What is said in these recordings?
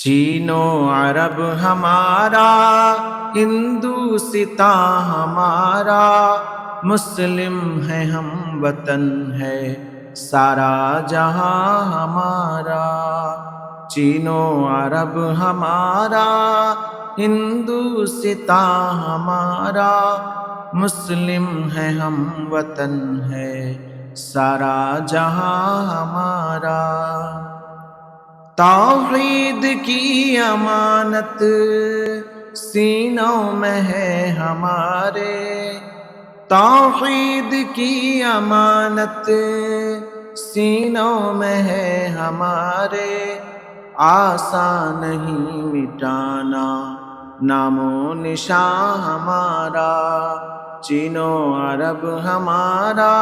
چینو عرب ہمارا، ہندوستاں ہمارا، مسلم ہے ہم وطن ہے سارا جہاں ہمارا۔ چینو عرب ہمارا، ہندوستاں ہمارا، مسلم ہے ہم وطن ہے سارا جہاں ہمارا۔ توحید کی امانت سینوں میں ہے ہمارے، توحید کی امانت سینوں میں ہے ہمارے، آسان نہیں مٹانا نام و نشان ہمارا۔ چینو عرب ہمارا،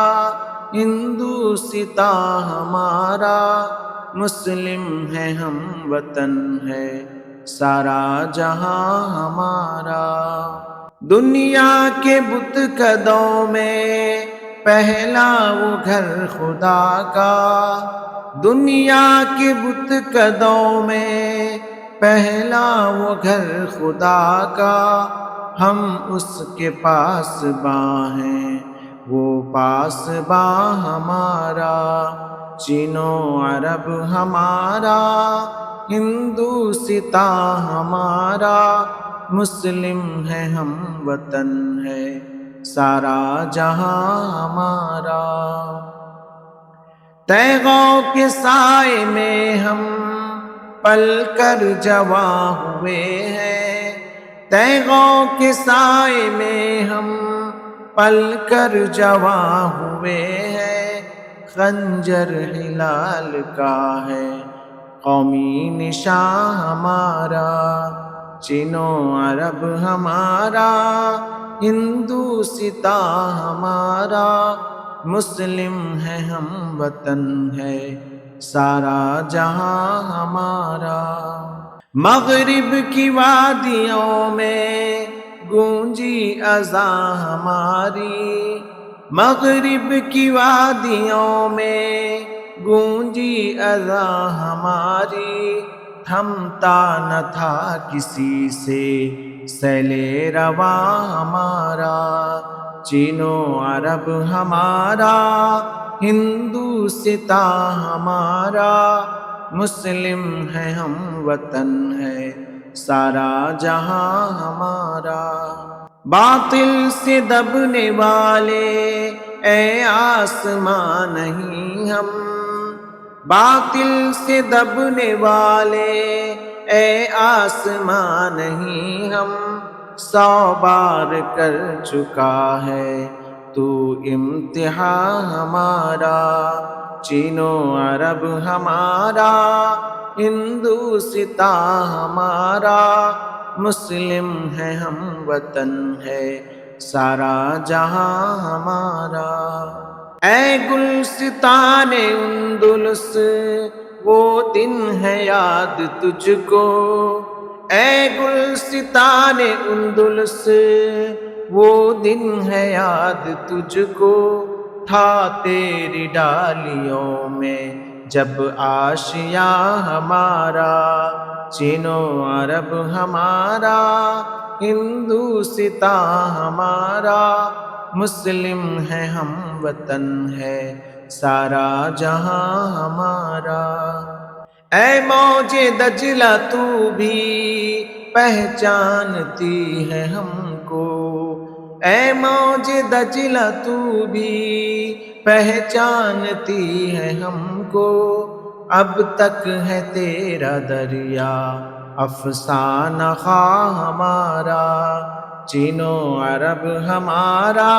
ہندوستاں ہمارا، مسلم ہے ہم وطن ہے سارا جہاں ہمارا۔ دنیا کے بت قدوں میں پہلا وہ گھر خدا کا، دنیا کے بت قدوں میں پہلا وہ گھر خدا کا، ہم اس کے پاس باں ہیں وہ پاس باں ہمارا۔ چینو عرب ہمارا، ہندوستاں ہمارا، مسلم ہے ہم وطن ہے سارا جہاں ہمارا۔ تیغوں کے سائے میں ہم پل کر جواں ہوئے ہیں، تیغوں کے سائے میں ہم پل کر جواں ہوئے ہیں، خنجر ہلال کا ہے قومی نشان ہمارا۔ چینو عرب ہمارا، ہندوستاں ہمارا، مسلم ہے ہم وطن ہے سارا جہاں ہمارا۔ مغرب کی وادیوں میں گونجی اذان ہماری، مغرب کی وادیوں میں گونجی اذان ہماری، تھمتا نہ تھا کسی سے سیل رواں ہمارا۔ چینو عرب ہمارا، ہندوستاں ہمارا، مسلم ہے ہم وطن ہے سارا جہاں ہمارا۔ باطل سے دبنے والے اے آسمان نہیں ہم، باطل سے دبنے والے اے آسمان نہیں ہم، 100 بار کر چکا ہے تو امتحان ہمارا۔ چینو عرب ہمارا، ہندوستاں ہمارا، مسلم ہے ہم وطن ہے سارا جہاں ہمارا۔ اے گلستان اندلس وہ دن ہے یاد تجھ کو، اے گلستان اندلس وہ دن ہے یاد تجھ کو، تھا تیری ڈالیوں میں جب آشیاں ہمارا۔ چینو عرب ہمارا، ہندوستاں ہمارا، مسلم ہے ہم وطن ہے سارا جہاں ہمارا۔ اے موج دجلہ تو بھی پہچانتی ہے ہم کو، اے موج دجلہ تو بھی پہچانتی ہے ہم کو، اب تک ہے تیرا دریا افسانہ خواں ہمارا۔ چینو عرب ہمارا،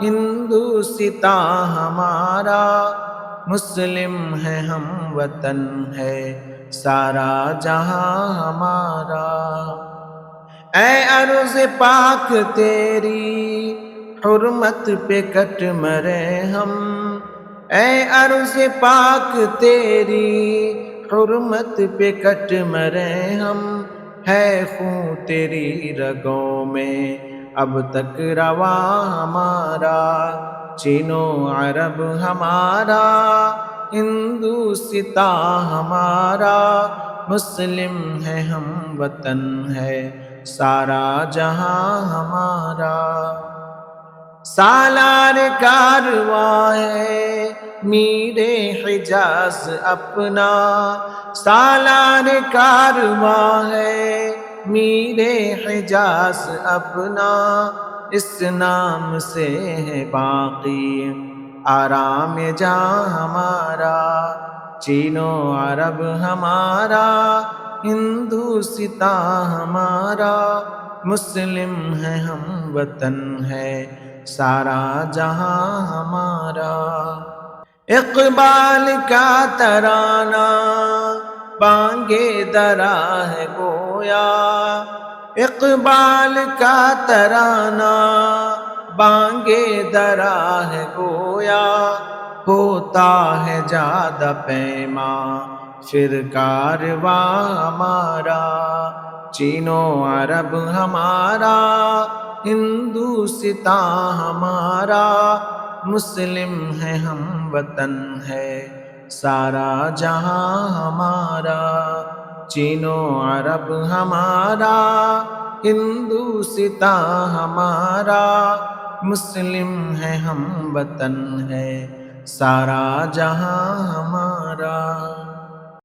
ہندوستاں ہمارا، مسلم ہے ہم وطن ہے سارا جہاں ہمارا۔ اے ارض پاک تیری حرمت پہ کٹ مرے ہم، اے ارض پاک تیری حرمت پہ کٹ مرے ہم، ہے خون تیری رگوں میں اب تک رواں ہمارا۔ چینو عرب ہمارا، ہندوستاں ہمارا، مسلم ہے ہم وطن ہے سارا جہاں ہمارا، سالار کارواں ہے میرے حجاز اپنا، سالار کارواں ہے میرے حجاز اپنا، اس نام سے ہے باقی آرام جاں ہمارا، چین و عرب ہمارا، ہندوستاں ہمارا، مسلم ہے ہم وطن ہے سارا جہاں ہمارا، اقبال کا ترانہ بانگے درا ہے گویا، اقبال کا ترانہ بانگے درا ہے گویا، ہوتا ہے جادہ پیما پھر کارواں ہمارا، چین و عرب ہمارا، ہندوستاں ہمارا، مسلم ہے ہم وطن ہے سارا جہاں ہمارا، چین و عرب ہمارا، ہندوستاں ہمارا، مسلم ہے ہم وطن ہے سارا جہاں ہمارا۔